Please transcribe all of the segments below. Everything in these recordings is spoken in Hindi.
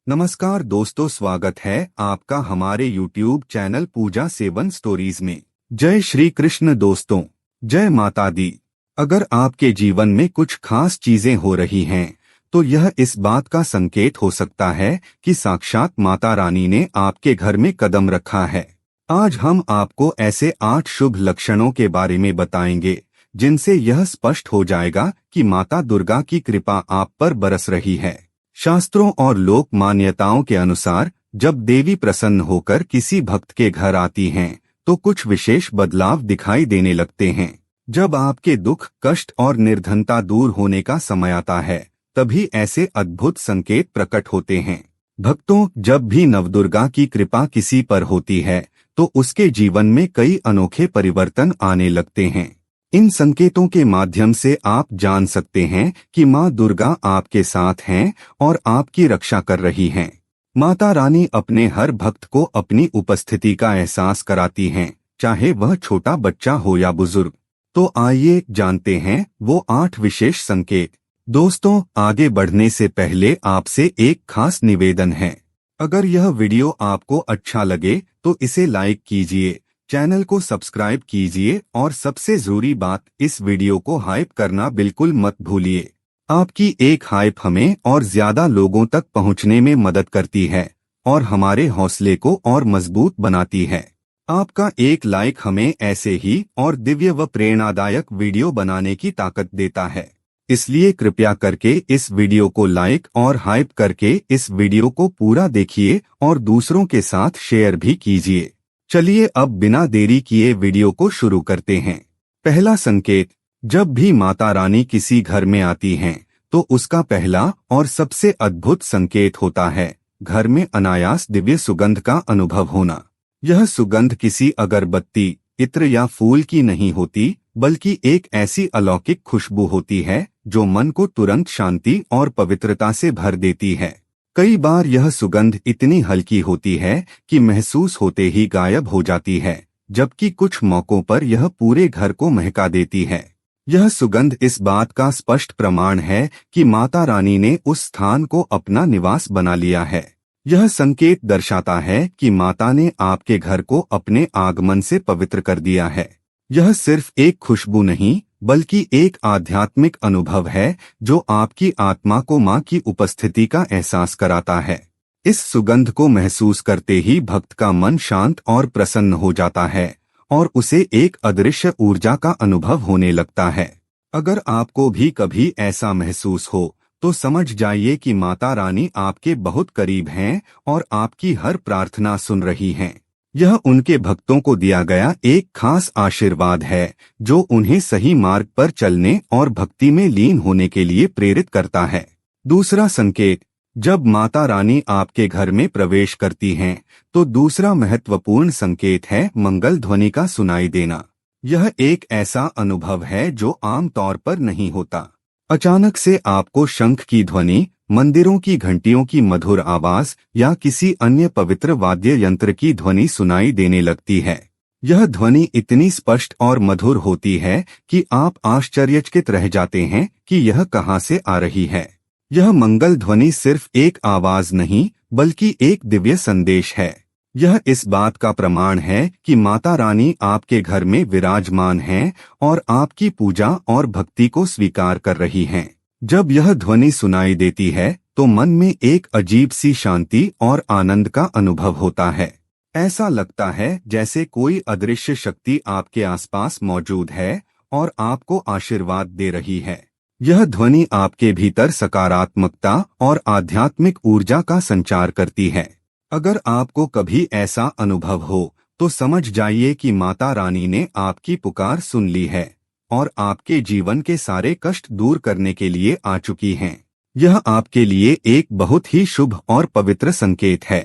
नमस्कार दोस्तों, स्वागत है आपका हमारे YouTube चैनल पूजा 7 स्टोरीज में। जय श्री कृष्ण दोस्तों, जय माता दी। अगर आपके जीवन में कुछ खास चीजें हो रही हैं, तो यह इस बात का संकेत हो सकता है कि साक्षात माता रानी ने आपके घर में कदम रखा है। आज हम आपको ऐसे 8 शुभ लक्षणों के बारे में बताएंगे जिनसे यह स्पष्ट हो जाएगा कि माता दुर्गा की कृपा आप पर बरस रही है। शास्त्रों और लोक मान्यताओं के अनुसार जब देवी प्रसन्न होकर किसी भक्त के घर आती हैं, तो कुछ विशेष बदलाव दिखाई देने लगते हैं। जब आपके दुख, कष्ट और निर्धनता दूर होने का समय आता है, तभी ऐसे अद्भुत संकेत प्रकट होते हैं। भक्तों, जब भी नवदुर्गा की कृपा किसी पर होती है, तो उसके जीवन में कई अनोखे परिवर्तन आने लगते हैं। इन संकेतों के माध्यम से आप जान सकते हैं कि माँ दुर्गा आपके साथ हैं और आपकी रक्षा कर रही हैं। माता रानी अपने हर भक्त को अपनी उपस्थिति का एहसास कराती हैं, चाहे वह छोटा बच्चा हो या बुजुर्ग। तो आइए जानते हैं वो 8 विशेष संकेत। दोस्तों, आगे बढ़ने से पहले आपसे एक खास निवेदन है। अगर यह वीडियो आपको अच्छा लगे तो इसे लाइक कीजिए, चैनल को सब्सक्राइब कीजिए और सबसे जरूरी बात, इस वीडियो को हाइप करना बिल्कुल मत भूलिए। आपकी एक हाइप हमें और ज्यादा लोगों तक पहुंचने में मदद करती है और हमारे हौसले को और मजबूत बनाती है। आपका एक लाइक हमें ऐसे ही और दिव्य व प्रेरणादायक वीडियो बनाने की ताकत देता है। इसलिए कृपया करके इस वीडियो को लाइक और हाइप करके इस वीडियो को पूरा देखिए और दूसरों के साथ शेयर भी कीजिए। चलिए अब बिना देरी किए वीडियो को शुरू करते हैं। पहला संकेत, जब भी माता रानी किसी घर में आती हैं, तो उसका पहला और सबसे अद्भुत संकेत होता है घर में अनायास दिव्य सुगंध का अनुभव होना। यह सुगंध किसी अगरबत्ती, इत्र या फूल की नहीं होती, बल्कि एक ऐसी अलौकिक खुशबू होती है जो मन को तुरंत शांति और पवित्रता से भर देती है। कई बार यह सुगंध इतनी हल्की होती है कि महसूस होते ही गायब हो जाती है, जबकि कुछ मौकों पर यह पूरे घर को महका देती है। यह सुगंध इस बात का स्पष्ट प्रमाण है कि माता रानी ने उस स्थान को अपना निवास बना लिया है। यह संकेत दर्शाता है कि माता ने आपके घर को अपने आगमन से पवित्र कर दिया है। यह सिर्फ एक खुशबू नहीं, बल्कि एक आध्यात्मिक अनुभव है जो आपकी आत्मा को माँ की उपस्थिति का एहसास कराता है। इस सुगंध को महसूस करते ही भक्त का मन शांत और प्रसन्न हो जाता है और उसे एक अदृश्य ऊर्जा का अनुभव होने लगता है। अगर आपको भी कभी ऐसा महसूस हो, तो समझ जाइए कि माता रानी आपके बहुत करीब हैं और आपकी हर प्रार्थना सुन रही हैं। यह उनके भक्तों को दिया गया एक खास आशीर्वाद है जो उन्हें सही मार्ग पर चलने और भक्ति में लीन होने के लिए प्रेरित करता है। दूसरा संकेत, जब माता रानी आपके घर में प्रवेश करती हैं, तो दूसरा महत्वपूर्ण संकेत है मंगल ध्वनि का सुनाई देना। यह एक ऐसा अनुभव है जो आम तौर पर नहीं होता। अचानक से आपको शंख की ध्वनि, मंदिरों की घंटियों की मधुर आवाज या किसी अन्य पवित्र वाद्य यंत्र की ध्वनि सुनाई देने लगती है। यह ध्वनि इतनी स्पष्ट और मधुर होती है कि आप आश्चर्यचकित रह जाते हैं कि यह कहां से आ रही है। यह मंगल ध्वनि सिर्फ एक आवाज नहीं, बल्कि एक दिव्य संदेश है। यह इस बात का प्रमाण है कि माता रानी आपके घर में विराजमान हैं और आपकी पूजा और भक्ति को स्वीकार कर रही हैं। जब यह ध्वनि सुनाई देती है, तो मन में एक अजीब सी शांति और आनंद का अनुभव होता है। ऐसा लगता है जैसे कोई अदृश्य शक्ति आपके आसपास मौजूद है और आपको आशीर्वाद दे रही है। यह ध्वनि आपके भीतर सकारात्मकता और आध्यात्मिक ऊर्जा का संचार करती है। अगर आपको कभी ऐसा अनुभव हो, तो समझ जाइए कि माता रानी ने आपकी पुकार सुन ली है और आपके जीवन के सारे कष्ट दूर करने के लिए आ चुकी हैं। यह आपके लिए एक बहुत ही शुभ और पवित्र संकेत है।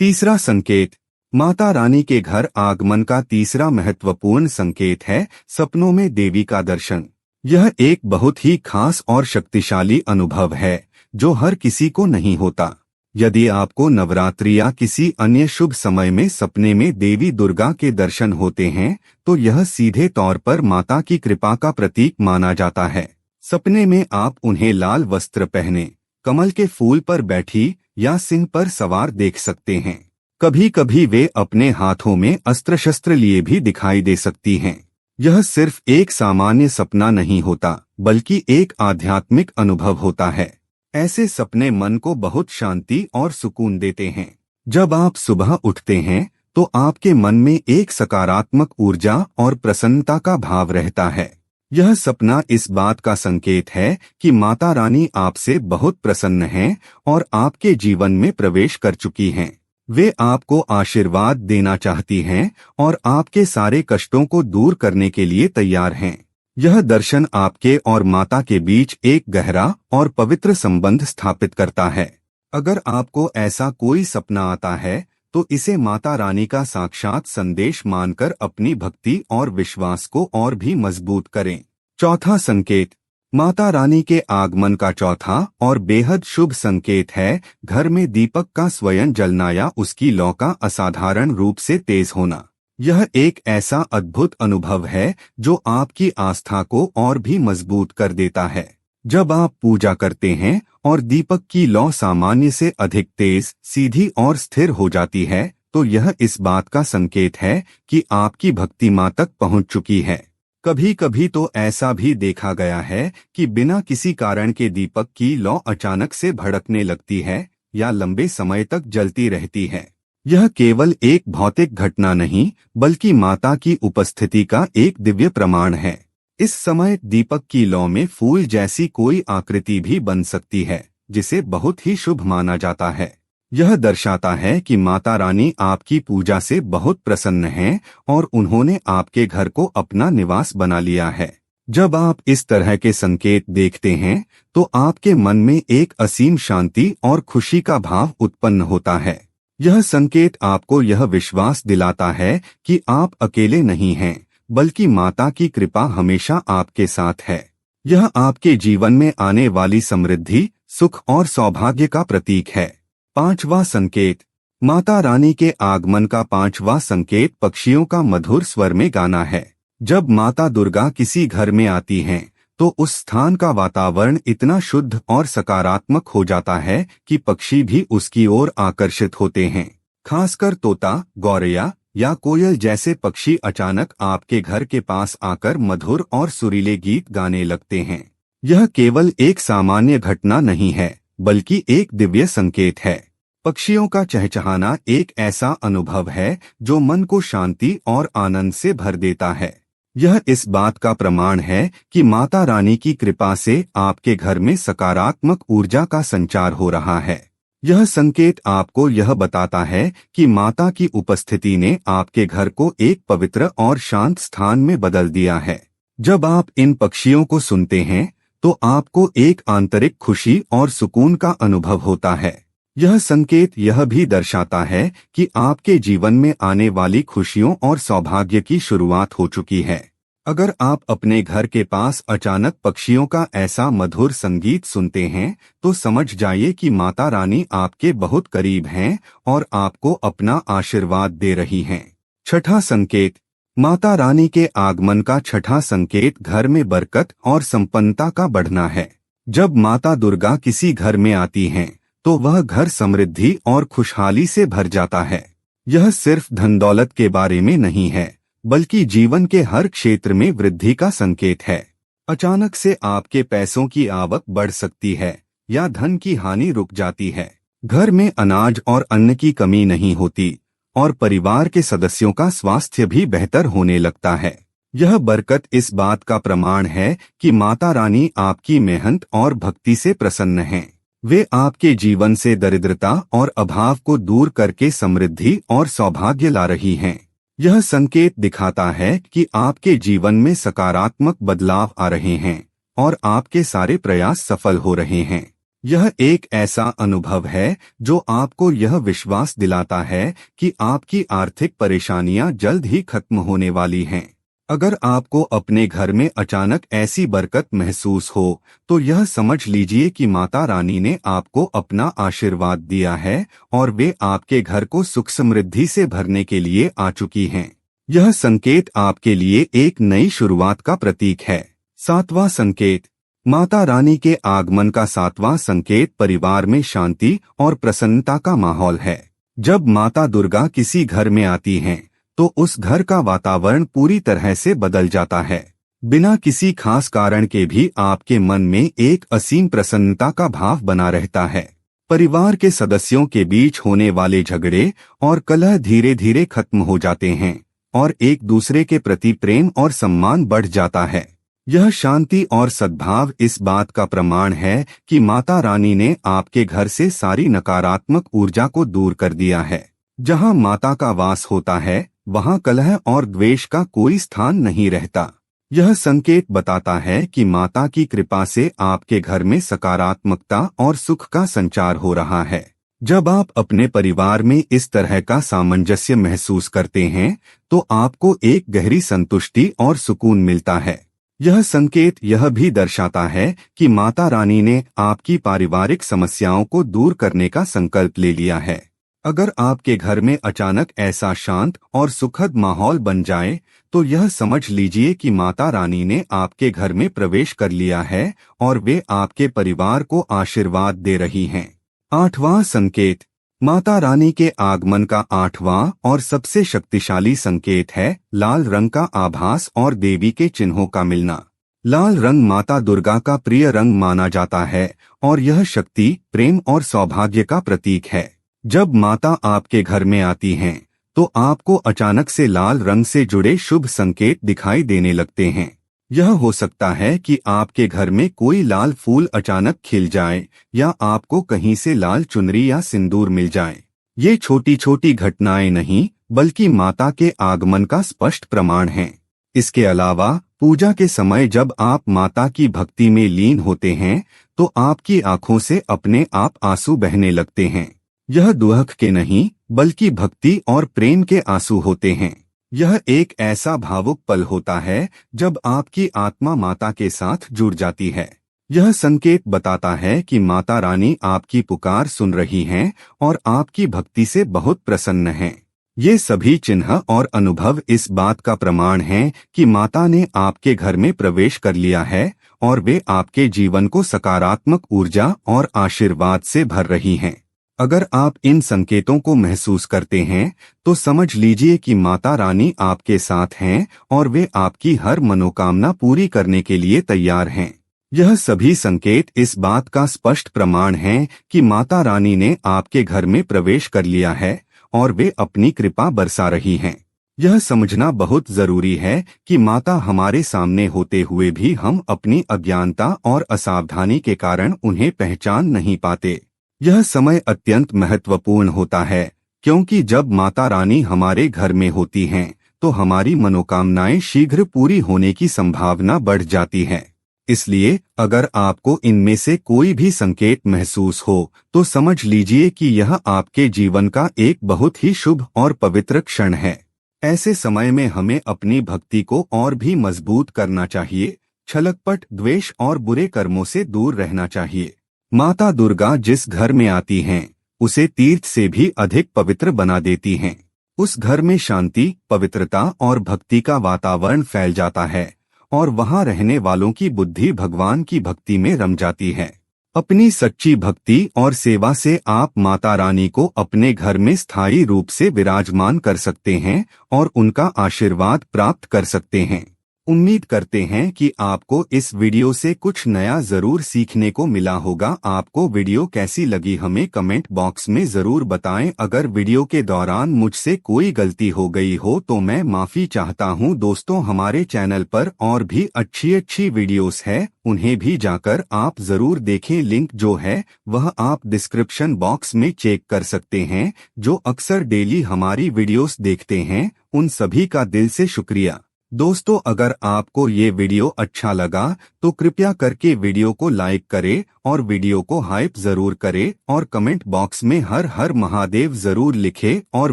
तीसरा संकेत, माता रानी के घर आगमन का तीसरा महत्वपूर्ण संकेत है सपनों में देवी का दर्शन। यह एक बहुत ही खास और शक्तिशाली अनुभव है जो हर किसी को नहीं होता। यदि आपको नवरात्रि या किसी अन्य शुभ समय में सपने में देवी दुर्गा के दर्शन होते हैं, तो यह सीधे तौर पर माता की कृपा का प्रतीक माना जाता है। सपने में आप उन्हें लाल वस्त्र पहने, कमल के फूल पर बैठी या सिंह पर सवार देख सकते हैं। कभी कभी वे अपने हाथों में अस्त्र शस्त्र लिए भी दिखाई दे सकती हैं। यह सिर्फ एक सामान्य सपना नहीं होता, बल्कि एक आध्यात्मिक अनुभव होता है। ऐसे सपने मन को बहुत शांति और सुकून देते हैं। जब आप सुबह उठते हैं तो आपके मन में एक सकारात्मक ऊर्जा और प्रसन्नता का भाव रहता है। यह सपना इस बात का संकेत है कि माता रानी आपसे बहुत प्रसन्न हैं और आपके जीवन में प्रवेश कर चुकी हैं। वे आपको आशीर्वाद देना चाहती हैं और आपके सारे कष्टों को दूर करने के लिए तैयार हैं। यह दर्शन आपके और माता के बीच एक गहरा और पवित्र संबंध स्थापित करता है। अगर आपको ऐसा कोई सपना आता है तो इसे माता रानी का साक्षात संदेश मानकर अपनी भक्ति और विश्वास को और भी मजबूत करें। चौथा संकेत, माता रानी के आगमन का चौथा और बेहद शुभ संकेत है घर में दीपक का स्वयं जलना या उसकी लौ का असाधारण रूप से तेज होना। यह एक ऐसा अद्भुत अनुभव है जो आपकी आस्था को और भी मजबूत कर देता है। जब आप पूजा करते हैं और दीपक की लौ सामान्य से अधिक तेज, सीधी और स्थिर हो जाती है तो यह इस बात का संकेत है कि आपकी भक्ति मां तक पहुंच चुकी है। कभी कभी तो ऐसा भी देखा गया है कि बिना किसी कारण के दीपक की लौ अचानक से भड़कने लगती है या लंबे समय तक जलती रहती है। यह केवल एक भौतिक घटना नहीं, बल्कि माता की उपस्थिति का एक दिव्य प्रमाण है। इस समय दीपक की लौ में फूल जैसी कोई आकृति भी बन सकती है, जिसे बहुत ही शुभ माना जाता है। यह दर्शाता है कि माता रानी आपकी पूजा से बहुत प्रसन्न हैं और उन्होंने आपके घर को अपना निवास बना लिया है। जब आप इस तरह के संकेत देखते हैं तो आपके मन में एक असीम शांति और खुशी का भाव उत्पन्न होता है। यह संकेत आपको यह विश्वास दिलाता है कि आप अकेले नहीं हैं, बल्कि माता की कृपा हमेशा आपके साथ है। यह आपके जीवन में आने वाली समृद्धि, सुख और सौभाग्य का प्रतीक है। पांचवा संकेत, माता रानी के आगमन का पांचवा संकेत पक्षियों का मधुर स्वर में गाना है। जब माता दुर्गा किसी घर में आती हैं तो उस स्थान का वातावरण इतना शुद्ध और सकारात्मक हो जाता है कि पक्षी भी उसकी ओर आकर्षित होते हैं। खासकर तोता, गौरैया या कोयल जैसे पक्षी अचानक आपके घर के पास आकर मधुर और सुरीले गीत गाने लगते हैं। यह केवल एक सामान्य घटना नहीं है, बल्कि एक दिव्य संकेत है। पक्षियों का चहचहाना एक ऐसा अनुभव है जो मन को शांति और आनंद से भर देता है। यह इस बात का प्रमाण है कि माता रानी की कृपा से आपके घर में सकारात्मक ऊर्जा का संचार हो रहा है। यह संकेत आपको यह बताता है कि माता की उपस्थिति ने आपके घर को एक पवित्र और शांत स्थान में बदल दिया है। जब आप इन पक्षियों को सुनते हैं तो आपको एक आंतरिक खुशी और सुकून का अनुभव होता है। यह संकेत यह भी दर्शाता है कि आपके जीवन में आने वाली खुशियों और सौभाग्य की शुरुआत हो चुकी है। अगर आप अपने घर के पास अचानक पक्षियों का ऐसा मधुर संगीत सुनते हैं तो समझ जाइए कि माता रानी आपके बहुत करीब हैं और आपको अपना आशीर्वाद दे रही हैं। छठा संकेत, माता रानी के आगमन का छठा संकेत घर में बरकत और संपन्नता का बढ़ना है। जब माता दुर्गा किसी घर में आती हैं तो वह घर समृद्धि और खुशहाली से भर जाता है। यह सिर्फ धन दौलत के बारे में नहीं है, बल्कि जीवन के हर क्षेत्र में वृद्धि का संकेत है। अचानक से आपके पैसों की आवक बढ़ सकती है या धन की हानि रुक जाती है। घर में अनाज और अन्न की कमी नहीं होती और परिवार के सदस्यों का स्वास्थ्य भी बेहतर होने लगता है। यह बरकत इस बात का प्रमाण है कि माता रानी आपकी मेहनत और भक्ति से प्रसन्न हैं। वे आपके जीवन से दरिद्रता और अभाव को दूर करके समृद्धि और सौभाग्य ला रही हैं। यह संकेत दिखाता है कि आपके जीवन में सकारात्मक बदलाव आ रहे हैं और आपके सारे प्रयास सफल हो रहे हैं। यह एक ऐसा अनुभव है जो आपको यह विश्वास दिलाता है कि आपकी आर्थिक परेशानियां जल्द ही खत्म होने वाली हैं। अगर आपको अपने घर में अचानक ऐसी बरकत महसूस हो तो यह समझ लीजिए कि माता रानी ने आपको अपना आशीर्वाद दिया है और वे आपके घर को सुख समृद्धि से भरने के लिए आ चुकी हैं। यह संकेत आपके लिए एक नई शुरुआत का प्रतीक है। सातवां संकेत, माता रानी के आगमन का सातवां संकेत परिवार में शांति और प्रसन्नता का माहौल है। जब माता दुर्गा किसी घर में आती हैं, तो उस घर का वातावरण पूरी तरह से बदल जाता है। बिना किसी खास कारण के भी आपके मन में एक असीम प्रसन्नता का भाव बना रहता है। परिवार के सदस्यों के बीच होने वाले झगड़े और कलह धीरे धीरे खत्म हो जाते हैं और एक दूसरे के प्रति प्रेम और सम्मान बढ़ जाता है। यह शांति और सद्भाव इस बात का प्रमाण है कि माता रानी ने आपके घर से सारी नकारात्मक ऊर्जा को दूर कर दिया है। जहां माता का वास होता है, वहां कलह और द्वेष का कोई स्थान नहीं रहता। यह संकेत बताता है कि माता की कृपा से आपके घर में सकारात्मकता और सुख का संचार हो रहा है। जब आप अपने परिवार में इस तरह का सामंजस्य महसूस करते हैं, तो आपको एक गहरी संतुष्टि और सुकून मिलता है। यह संकेत यह भी दर्शाता है कि माता रानी ने आपकी पारिवारिक समस्याओं को दूर करने का संकल्प ले लिया है। अगर आपके घर में अचानक ऐसा शांत और सुखद माहौल बन जाए, तो यह समझ लीजिए कि माता रानी ने आपके घर में प्रवेश कर लिया है और वे आपके परिवार को आशीर्वाद दे रही हैं। आठवां संकेत। माता रानी के आगमन का आठवां और सबसे शक्तिशाली संकेत है लाल रंग का आभास और देवी के चिन्हों का मिलना। लाल रंग माता दुर्गा का प्रिय रंग माना जाता है और यह शक्ति, प्रेम और सौभाग्य का प्रतीक है। जब माता आपके घर में आती हैं, तो आपको अचानक से लाल रंग से जुड़े शुभ संकेत दिखाई देने लगते हैं। यह हो सकता है कि आपके घर में कोई लाल फूल अचानक खिल जाए या आपको कहीं से लाल चुनरी या सिंदूर मिल जाए। ये छोटी छोटी घटनाएं नहीं, बल्कि माता के आगमन का स्पष्ट प्रमाण हैं। इसके अलावा पूजा के समय जब आप माता की भक्ति में लीन होते हैं, तो आपकी आंखों से अपने आप आंसू बहने लगते हैं। यह दुख के नहीं, बल्कि भक्ति और प्रेम के आंसू होते हैं। यह एक ऐसा भावुक पल होता है जब आपकी आत्मा माता के साथ जुड़ जाती है। यह संकेत बताता है कि माता रानी आपकी पुकार सुन रही हैं और आपकी भक्ति से बहुत प्रसन्न हैं। ये सभी चिन्ह और अनुभव इस बात का प्रमाण हैं कि माता ने आपके घर में प्रवेश कर लिया है और वे आपके जीवन को सकारात्मक ऊर्जा और आशीर्वाद से भर रही हैं। अगर आप इन संकेतों को महसूस करते हैं, तो समझ लीजिए कि माता रानी आपके साथ हैं और वे आपकी हर मनोकामना पूरी करने के लिए तैयार हैं। यह सभी संकेत इस बात का स्पष्ट प्रमाण हैं कि माता रानी ने आपके घर में प्रवेश कर लिया है और वे अपनी कृपा बरसा रही हैं। यह समझना बहुत जरूरी है कि माता हमारे सामने होते हुए भी हम अपनी अज्ञानता और असावधानी के कारण उन्हें पहचान नहीं पाते। यह समय अत्यंत महत्वपूर्ण होता है, क्योंकि जब माता रानी हमारे घर में होती हैं, तो हमारी मनोकामनाएं शीघ्र पूरी होने की संभावना बढ़ जाती है। इसलिए अगर आपको इनमें से कोई भी संकेत महसूस हो, तो समझ लीजिए कि यह आपके जीवन का एक बहुत ही शुभ और पवित्र क्षण है। ऐसे समय में हमें अपनी भक्ति को और भी मजबूत करना चाहिए। छलकपट, द्वेष और बुरे कर्मों से दूर रहना चाहिए। माता दुर्गा जिस घर में आती हैं, उसे तीर्थ से भी अधिक पवित्र बना देती हैं। उस घर में शांति, पवित्रता और भक्ति का वातावरण फैल जाता है और वहां रहने वालों की बुद्धि भगवान की भक्ति में रम जाती है। अपनी सच्ची भक्ति और सेवा से आप माता रानी को अपने घर में स्थायी रूप से विराजमान कर सकते हैं और उनका आशीर्वाद प्राप्त कर सकते हैं। उम्मीद करते हैं कि आपको इस वीडियो से कुछ नया जरूर सीखने को मिला होगा। आपको वीडियो कैसी लगी हमें कमेंट बॉक्स में जरूर बताएं। अगर वीडियो के दौरान मुझसे कोई गलती हो गई हो तो मैं माफी चाहता हूं। दोस्तों, हमारे चैनल पर और भी अच्छी वीडियोस है, उन्हें भी जाकर आप जरूर देखें। लिंक जो है वह आप डिस्क्रिप्शन बॉक्स में चेक कर सकते हैं। जो अक्सर डेली हमारी वीडियोस देखते हैं, उन सभी का दिल से शुक्रिया। दोस्तों, अगर आपको ये वीडियो अच्छा लगा तो कृपया करके वीडियो को लाइक करें और वीडियो को हाइप जरूर करें और कमेंट बॉक्स में हर हर महादेव जरूर लिखें और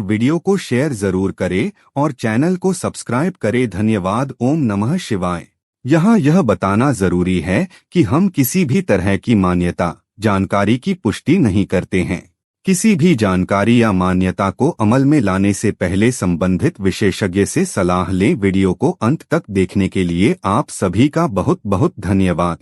वीडियो को शेयर जरूर करें और चैनल को सब्सक्राइब करें। धन्यवाद। ओम नमः शिवाय। यहाँ यह बताना जरूरी है कि हम किसी भी तरह की मान्यता, जानकारी की पुष्टि नहीं करते हैं। किसी भी जानकारी या मान्यता को अमल में लाने से पहले संबंधित विशेषज्ञ से सलाह लें। वीडियो को अंत तक देखने के लिए आप सभी का बहुत बहुत धन्यवाद।